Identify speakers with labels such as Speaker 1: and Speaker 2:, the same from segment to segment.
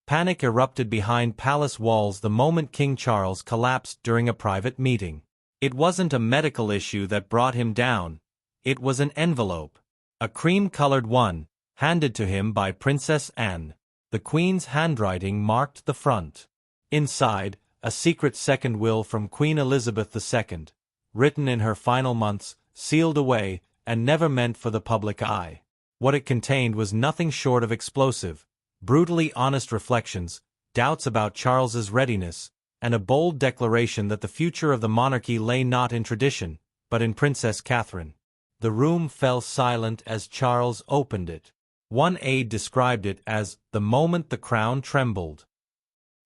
Speaker 1: Panic erupted behind palace walls the moment King Charles collapsed during a private meeting. It wasn't a medical issue that brought him down. It was an envelope. A cream-colored one, handed to him by Princess Anne. The Queen's handwriting marked the front. Inside, a secret second will from Queen Elizabeth II, written in her final months, sealed away, and never meant for the public eye. What it contained was nothing short of explosive, brutally honest reflections, doubts about Charles's readiness, and a bold declaration that the future of the monarchy lay not in tradition, but in Princess Catherine. The room fell silent as Charles opened it. One aide described it as the moment the crown trembled.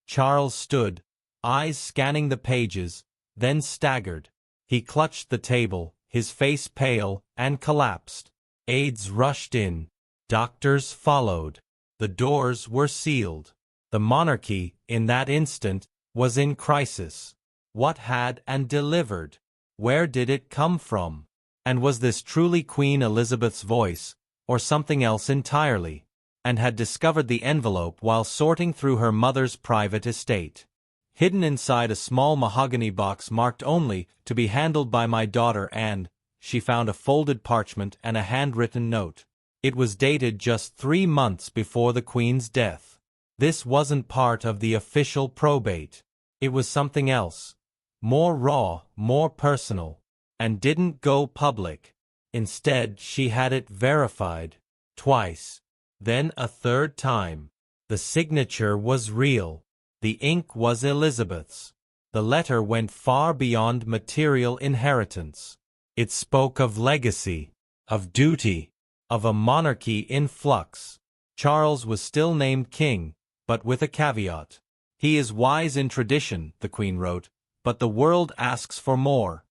Speaker 1: Charles stood, eyes scanning the pages, then staggered. He clutched the table, his face pale, and collapsed. Aides rushed in. Doctors followed. The doors were sealed. The monarchy, in that instant, was in crisis. What had and delivered? Where did it come from? And was this truly Queen Elizabeth's voice, or something else entirely? And had discovered the envelope while sorting through her mother's private estate. Hidden inside a small mahogany box marked only to be handled by my daughter Anne, she found a folded parchment and a handwritten note. It was dated just 3 months before the Queen's death. This wasn't part of the official probate. It was something else. More raw, more personal. And didn't go public. Instead, she had it verified. Twice. Then a third time. The signature was real. The ink was Elizabeth's. The letter went far beyond material inheritance. It spoke of legacy, of duty, of a monarchy in flux. Charles was still named king, but with a caveat. He is wise in tradition, the Queen wrote, but the world asks for more.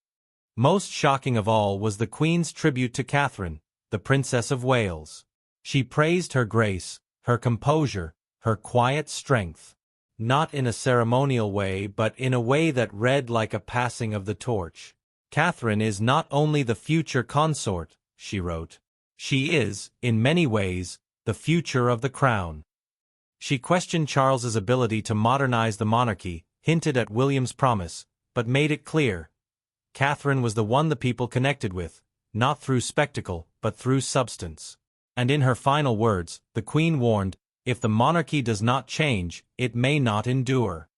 Speaker 1: Most shocking of all was the Queen's tribute to Catherine, the Princess of Wales. She praised her grace, her composure, her quiet strength. Not in a ceremonial way, but in a way that read like a passing of the torch. Catherine is not only the future consort, she wrote. She is, in many ways, the future of the crown. She questioned Charles's ability to modernize the monarchy, hinted at William's promise, but made it clear. Catherine was the one the people connected with, not through spectacle, but through substance. And in her final words, the Queen warned, if the monarchy does not change, it may not endure.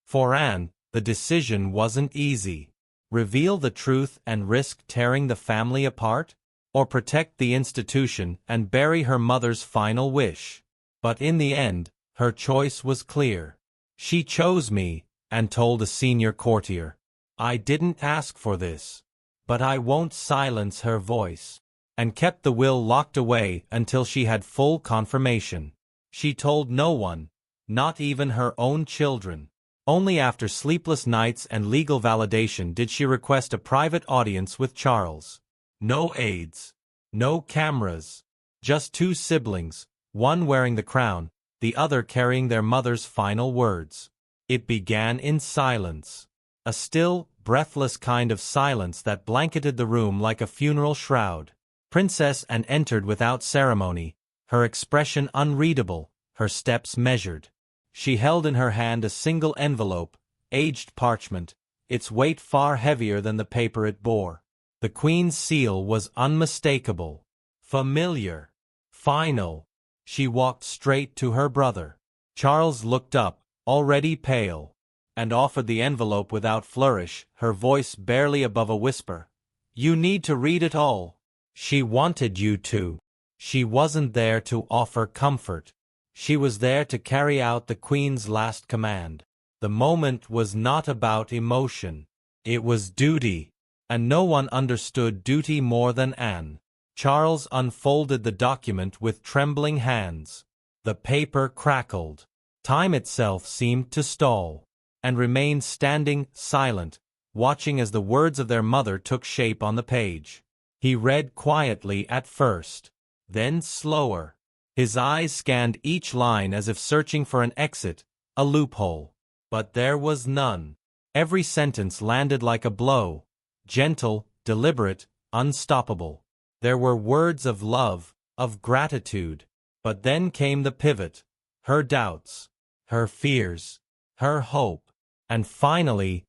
Speaker 1: For Anne, the decision wasn't easy. Reveal the truth and risk tearing the family apart? Or protect the institution and bury her mother's final wish? But in the end, her choice was clear. She chose me, and told a senior courtier. I didn't ask for this. But I won't silence her voice. And kept the will locked away until she had full confirmation. She told no one, not even her own children. Only after sleepless nights and legal validation did she request a private audience with Charles. No aides. No cameras. Just 2 siblings, one wearing the crown, the other carrying their mother's final words. It began in silence. A still, breathless kind of silence that blanketed the room like a funeral shroud. Princess Anne entered without ceremony, her expression unreadable, her steps measured. She held in her hand a single envelope, aged parchment, its weight far heavier than the paper it bore. The Queen's seal was unmistakable, familiar, final. She walked straight to her brother. Charles looked up, already pale, and offered the envelope without flourish, her voice barely above a whisper. You need to read it all. She wanted you to. She wasn't there to offer comfort. She was there to carry out the Queen's last command. The moment was not about emotion. It was duty. And no one understood duty more than Anne. Charles unfolded the document with trembling hands. The paper crackled. Time itself seemed to stall. And remained standing, silent, watching as the words of their mother took shape on the page. He read quietly at first. Then slower. His eyes scanned each line as if searching for an exit, a loophole. But there was none. Every sentence landed like a blow. Gentle, deliberate, unstoppable. There were words of love, of gratitude. But then came the pivot. Her doubts. her fears, her hope, and finally,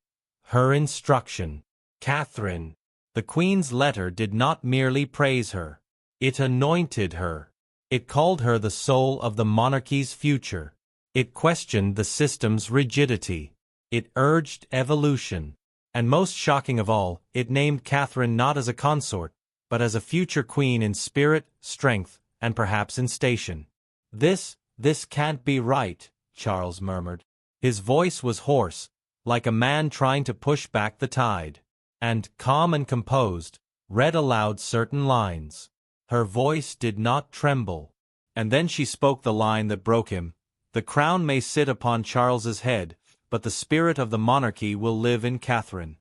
Speaker 1: her instruction. Catherine. The Queen's letter did not merely praise her. It anointed her. It called her the soul of the monarchy's future. It questioned the system's rigidity. It urged evolution. And most shocking of all, it named Catherine not as a consort, but as a future queen in spirit, strength, and perhaps in station. This can't be right, Charles murmured. His voice was hoarse, like a man trying to push back the tide. And, calm and composed, read aloud certain lines. Her voice did not tremble. And then she spoke the line that broke him. The crown may sit upon Charles's head, but the spirit of the monarchy will live in Catherine.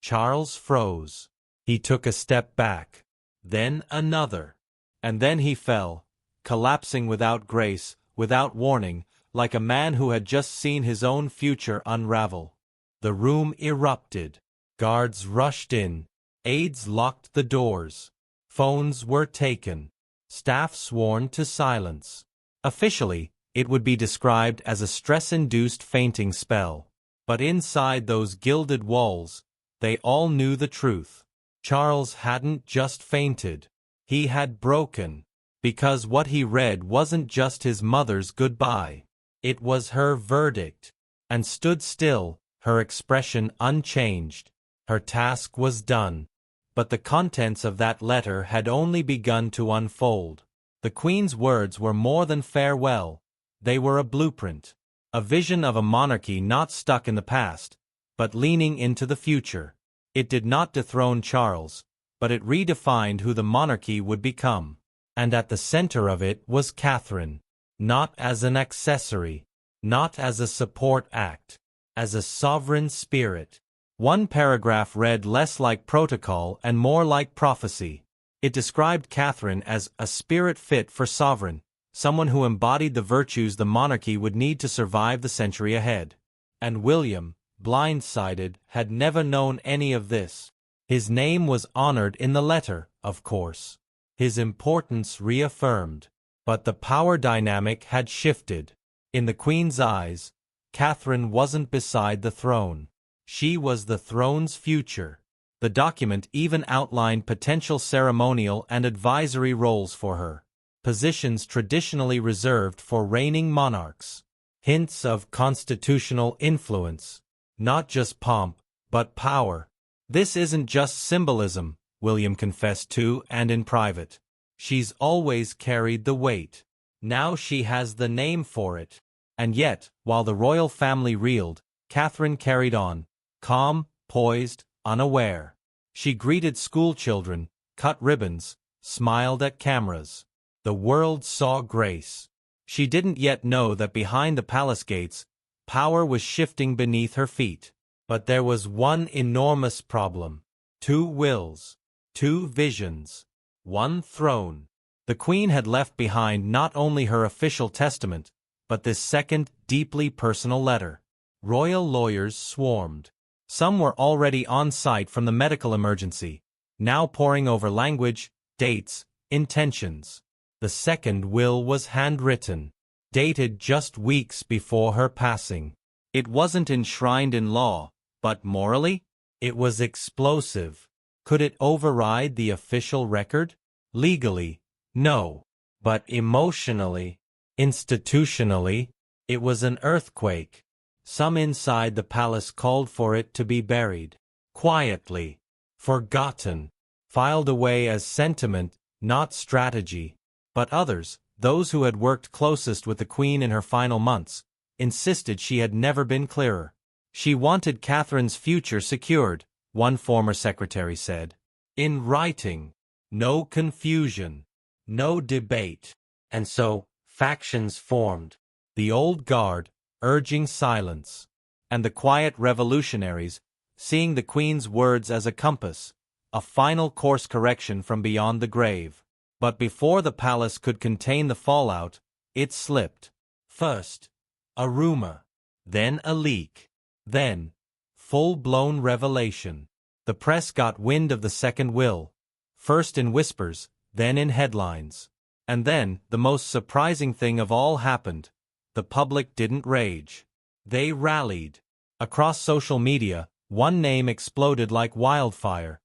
Speaker 1: Charles froze. He took a step back. Then another. And then he fell, collapsing without grace, without warning, like a man who had just seen his own future unravel. The room erupted. Guards rushed in. Aides locked the doors. Phones were taken. Staff sworn to silence. Officially, it would be described as a stress-induced fainting spell. But inside those gilded walls, they all knew the truth. Charles hadn't just fainted. He had broken. Because what he read wasn't just his mother's goodbye. It was her verdict. And stood still, her expression unchanged. Her task was done. But the contents of that letter had only begun to unfold. The Queen's words were more than farewell. They were a blueprint. A vision of a monarchy not stuck in the past, but leaning into the future. It did not dethrone Charles, but it redefined who the monarchy would become. And at the center of it was Catherine. Not as an accessory. Not as a support act. As a sovereign spirit. One paragraph read less like protocol and more like prophecy. It described Catherine as a spirit fit for sovereign, someone who embodied the virtues the monarchy would need to survive the century ahead. And William, blindsided, had never known any of this. His name was honored in the letter, of course. His importance reaffirmed. But the power dynamic had shifted. In the Queen's eyes, Catherine wasn't beside the throne. She was the throne's future. The document even outlined potential ceremonial and advisory roles for her, positions traditionally reserved for reigning monarchs. Hints of constitutional influence. Not just pomp, but power. This isn't just symbolism, William confessed to and in private. She's always carried the weight. Now she has the name for it. And yet, while the royal family reeled, Catherine carried on. Calm, poised, unaware. She greeted schoolchildren, cut ribbons, smiled at cameras. The world saw grace. She didn't yet know that behind the palace gates, power was shifting beneath her feet. But there was one enormous problem. 2 wills. 2 visions. 1 throne. The Queen had left behind not only her official testament, but this second, deeply personal letter. Royal lawyers swarmed. Some were already on site from the medical emergency, now poring over language, dates, intentions. The second will was handwritten, dated just weeks before her passing. It wasn't enshrined in law, but morally, it was explosive. Could it override the official record? Legally, no. But emotionally, institutionally, it was an earthquake. Some inside the palace called for it to be buried, quietly, forgotten, filed away as sentiment, not strategy. But others, those who had worked closest with the Queen in her final months, insisted she had never been clearer. She wanted Catherine's future secured, one former secretary said. In writing, no confusion, no debate. And so, factions formed. The old guard, urging silence, and the quiet revolutionaries, seeing the Queen's words as a compass, a final course correction from beyond the grave. But before the palace could contain the fallout, it slipped. First, a rumor, then a leak, then, full-blown revelation. The press got wind of the second will, first in whispers, then in headlines. And then, the most surprising thing of all happened. the public didn't rage. They rallied. Across social media, one name exploded like wildfire: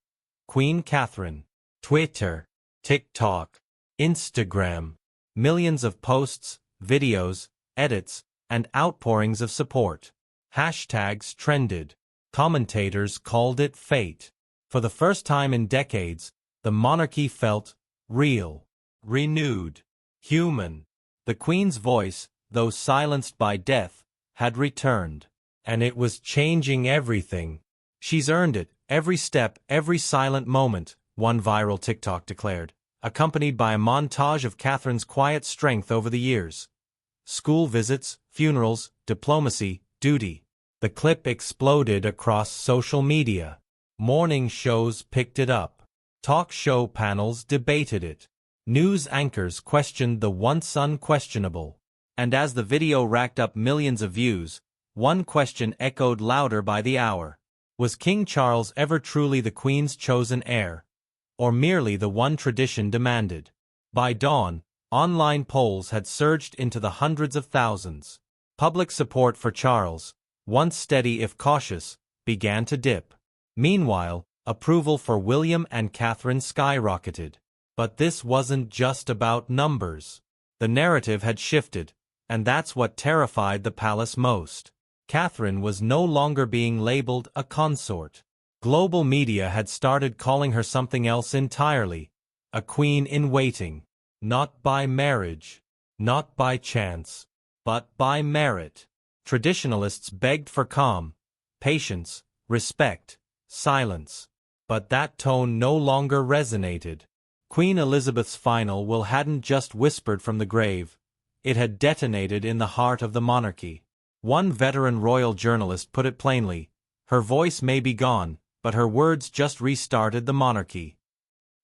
Speaker 1: Queen Catherine. Twitter, TikTok, Instagram. Millions of posts, videos, edits, and outpourings of support. Hashtags trended. Commentators called it fate. For the first time in decades, the monarchy felt real, renewed, human. The Queen's voice, though silenced by death, had returned. And it was changing everything. "She's earned it, every step, every silent moment," one viral TikTok declared, accompanied by a montage of Catherine's quiet strength over the years. School visits, funerals, diplomacy, duty. The clip exploded across social media. Morning shows picked it up. Talk show panels debated it. News anchors questioned the once unquestionable. And as the video racked up millions of views, one question echoed louder by the hour. Was King Charles ever truly the Queen's chosen heir, or merely the one tradition demanded? By dawn, online polls had surged into the hundreds of thousands. Public support for Charles, once steady if cautious, began to dip. Meanwhile, approval for William and Catherine skyrocketed. But this wasn't just about numbers. The narrative had shifted, and that's what terrified the palace most. Catherine was no longer being labeled a consort. Global media had started calling her something else entirely: a queen in waiting. Not by marriage, not by chance, but by merit. Traditionalists begged for calm, patience, respect, silence. But that tone no longer resonated. Queen Elizabeth's final will hadn't just whispered from the grave, it had detonated in the heart of the monarchy. One veteran royal journalist put it plainly: her voice may be gone, but her words just restarted the monarchy.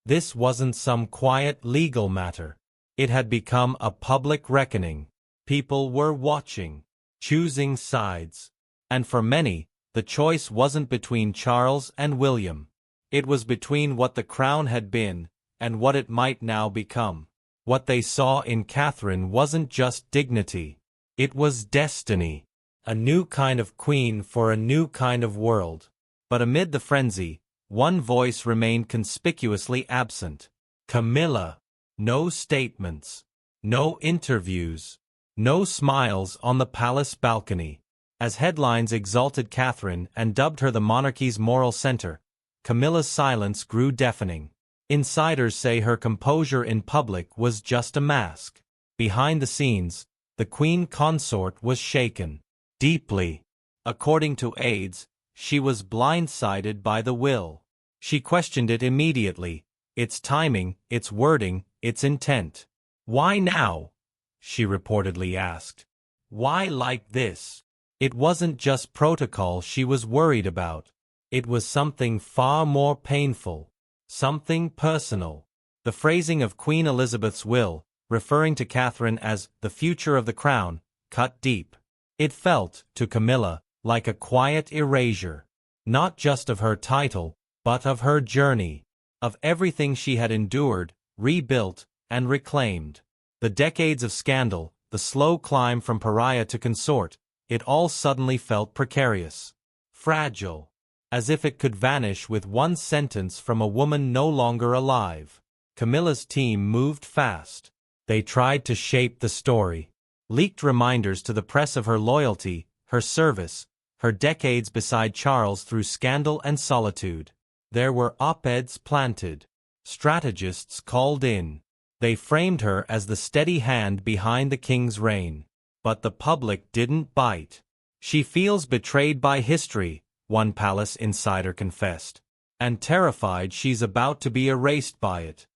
Speaker 1: This wasn't some quiet legal matter. It had become a public reckoning. People were watching, choosing sides. And for many, the choice wasn't between Charles and William. It was between what the crown had been and what it might now become. What they saw in Catherine wasn't just dignity. It was destiny. A new kind of queen for a new kind of world. But amid the frenzy, one voice remained conspicuously absent: Camilla. No statements. No interviews. No smiles on the palace balcony. As headlines exalted Catherine and dubbed her the monarchy's moral center, Camilla's silence grew deafening. Insiders say her composure in public was just a mask. Behind the scenes, the queen consort was shaken. Deeply. According to aides, she was blindsided by the will. She questioned it immediately: its timing, its wording, its intent. "Why now?" she reportedly asked. "Why like this?" It wasn't just protocol she was worried about. It was something far more painful. Something personal. The phrasing of Queen Elizabeth's will, referring to Catherine as the future of the crown, cut deep. It felt, to Camilla, like a quiet erasure. Not just of her title, but of her journey. Of everything she had endured, rebuilt, and reclaimed. The decades of scandal, the slow climb from pariah to consort, it all suddenly felt precarious. Fragile. As if it could vanish with one sentence from a woman no longer alive. Camilla's team moved fast. They tried to shape the story. Leaked reminders to the press of her loyalty, her service, her decades beside Charles through scandal and solitude. There were op-eds planted. Strategists called in. They framed her as the steady hand behind the king's reign. But the public didn't bite. "She feels betrayed by history," one palace insider confessed, "and terrified she's about to be erased by it."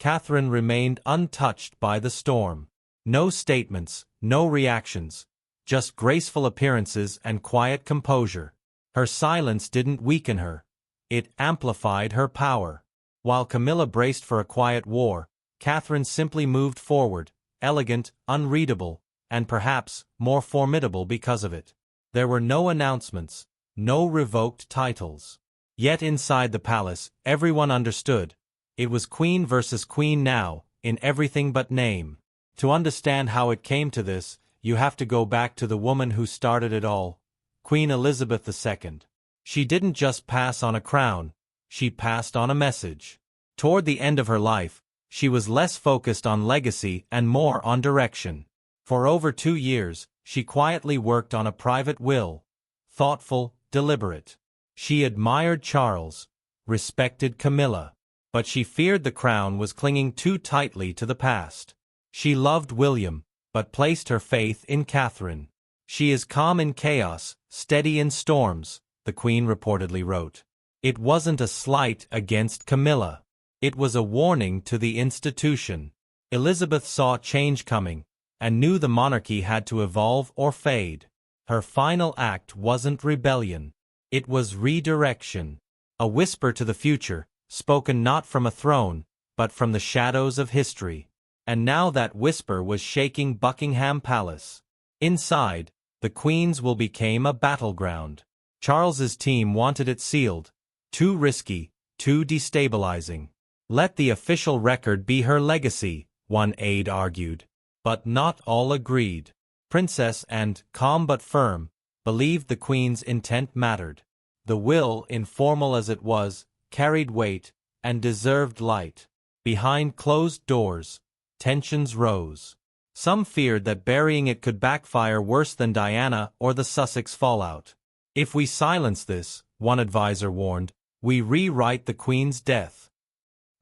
Speaker 1: Catherine remained untouched by the storm. No statements, no reactions, just graceful appearances and quiet composure. Her silence didn't weaken her. It amplified her power. While Camilla braced for a quiet war, Catherine simply moved forward, elegant, unreadable, and perhaps more formidable because of it. There were no announcements, no revoked titles. Yet inside the palace, everyone understood. It was queen versus queen now, in everything but name. To understand how it came to this, you have to go back to the woman who started it all, Queen Elizabeth II. She didn't just pass on a crown, she passed on a message. Toward the end of her life, she was less focused on legacy and more on direction. For over 2 years, she quietly worked on a private will, thoughtful, deliberate. She admired Charles, respected Camilla, but she feared the crown was clinging too tightly to the past. She loved William, but placed her faith in Catherine. She is calm in chaos, steady in storms, the Queen reportedly wrote. It wasn't a slight against Camilla. It was a warning to the institution. Elizabeth saw change coming, and knew the monarchy had to evolve or fade. Her final act wasn't rebellion. It was redirection. A whisper to the future, spoken not from a throne, but from the shadows of history. And now that whisper was shaking Buckingham Palace. Inside, the Queen's will became a battleground. Charles's team wanted it sealed. Too risky, too destabilizing. Let the official record be her legacy, one aide argued. But not all agreed. Princess and, calm but firm, believed the Queen's intent mattered. The will, informal as it was, carried weight, and deserved light. Behind closed doors, tensions rose. Some feared that burying it could backfire worse than Diana or the Sussex fallout. If we silence this, one advisor warned, we rewrite the Queen's death.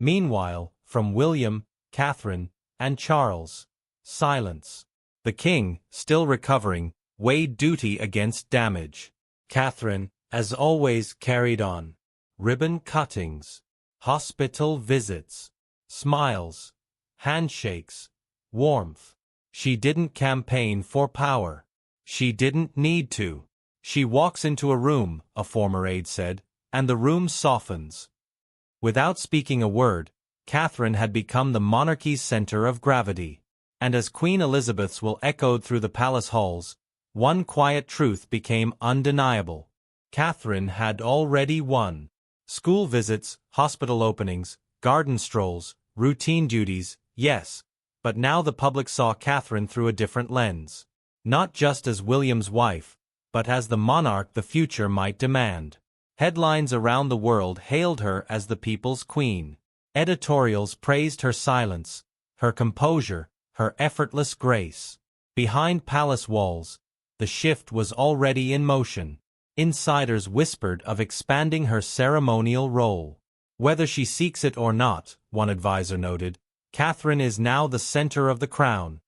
Speaker 1: Meanwhile, from William, Catherine, and Charles, silence. The King, still recovering, weighed duty against damage. Catherine, as always, carried on. Ribbon cuttings, hospital visits, smiles, handshakes, warmth. She didn't campaign for power. She didn't need to. She walks into a room, a former aide said, and the room softens. Without speaking a word, Catherine had become the monarchy's center of gravity. And as Queen Elizabeth's will echoed through the palace halls, one quiet truth became undeniable. Catherine had already won. School visits, hospital openings, garden strolls, routine duties, yes, but now the public saw Catherine through a different lens. Not just as William's wife, but as the monarch the future might demand. Headlines around the world hailed her as the people's queen. Editorials praised her silence, her composure, her effortless grace. Behind palace walls, the shift was already in motion. Insiders whispered of expanding her ceremonial role. Whether she seeks it or not, one advisor noted, Catherine is now the center of the crown.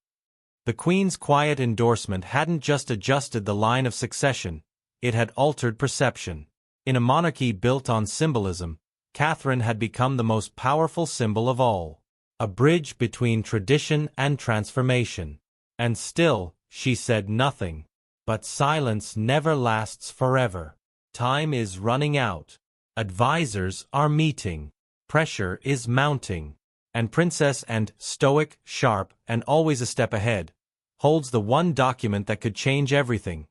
Speaker 1: The Queen's quiet endorsement hadn't just adjusted the line of succession, it had altered perception. In a monarchy built on symbolism, Catherine had become the most powerful symbol of all. A bridge between tradition and transformation. And still, she said nothing. But silence never lasts forever. Time is running out. Advisors are meeting. Pressure is mounting. And Princess and, stoic, sharp, and always a step ahead, holds the one document that could change everything.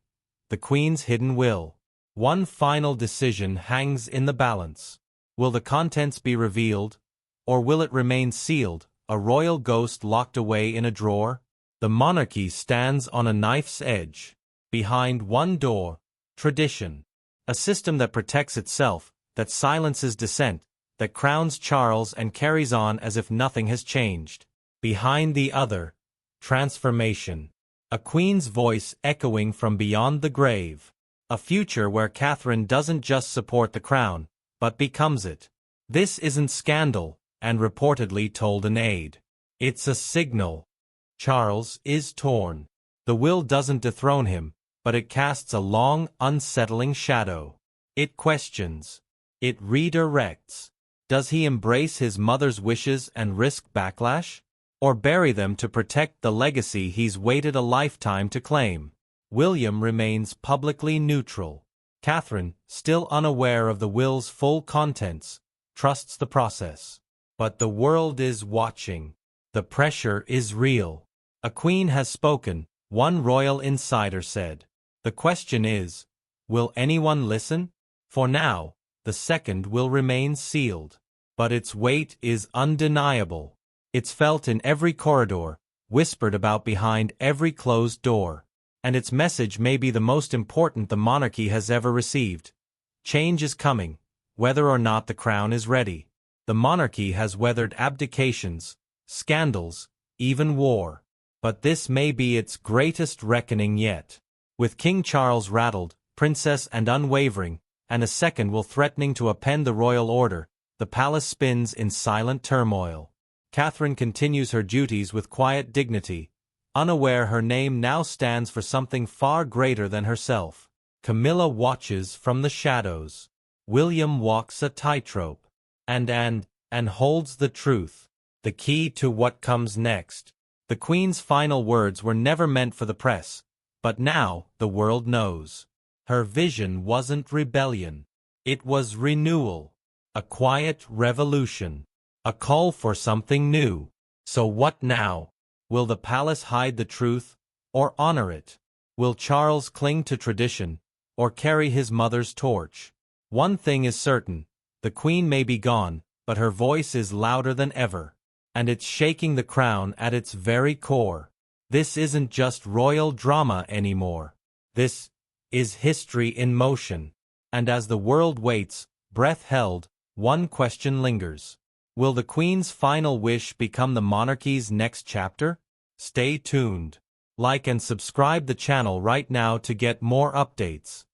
Speaker 1: The Queen's hidden will. One final decision hangs in the balance. Will the contents be revealed? Or will it remain sealed, a royal ghost locked away in a drawer? The monarchy stands on a knife's edge. Behind one door, tradition. A system that protects itself, that silences dissent, that crowns Charles and carries on as if nothing has changed. Behind the other, transformation. A queen's voice echoing from beyond the grave. A future where Catherine doesn't just support the crown, but becomes it. This isn't scandal, and reportedly told an aide. It's a signal. Charles is torn. The will doesn't dethrone him, but it casts a long, unsettling shadow. It questions. It redirects. Does he embrace his mother's wishes and risk backlash? Or bury them to protect the legacy he's waited a lifetime to claim? William remains publicly neutral. Catherine, still unaware of the will's full contents, trusts the process. But the world is watching. The pressure is real. A queen has spoken, one royal insider said. The question is, will anyone listen? For now, the second will remain sealed. But its weight is undeniable. It's felt in every corridor, whispered about behind every closed door. And its message may be the most important the monarchy has ever received. Change is coming, whether or not the crown is ready. The monarchy has weathered abdications, scandals, even war. But this may be its greatest reckoning yet. With King Charles rattled, princess and unwavering, and a second will threatening to upend the royal order, the palace spins in silent turmoil. Catherine continues her duties with quiet dignity, unaware her name now stands for something far greater than herself. Camilla watches from the shadows. William walks a tightrope, and holds the truth, the key to what comes next. The Queen's final words were never meant for the press, but now the world knows. Her vision wasn't rebellion. It was renewal. A quiet revolution. A call for something new. So what now? Will the palace hide the truth, or honor it? Will Charles cling to tradition, or carry his mother's torch? One thing is certain, the Queen may be gone, but her voice is louder than ever. And it's shaking the crown at its very core. This isn't just royal drama anymore. This is history in motion. And as the world waits, breath held, one question lingers. Will the Queen's final wish become the monarchy's next chapter? Stay tuned. Like and subscribe the channel right now to get more updates.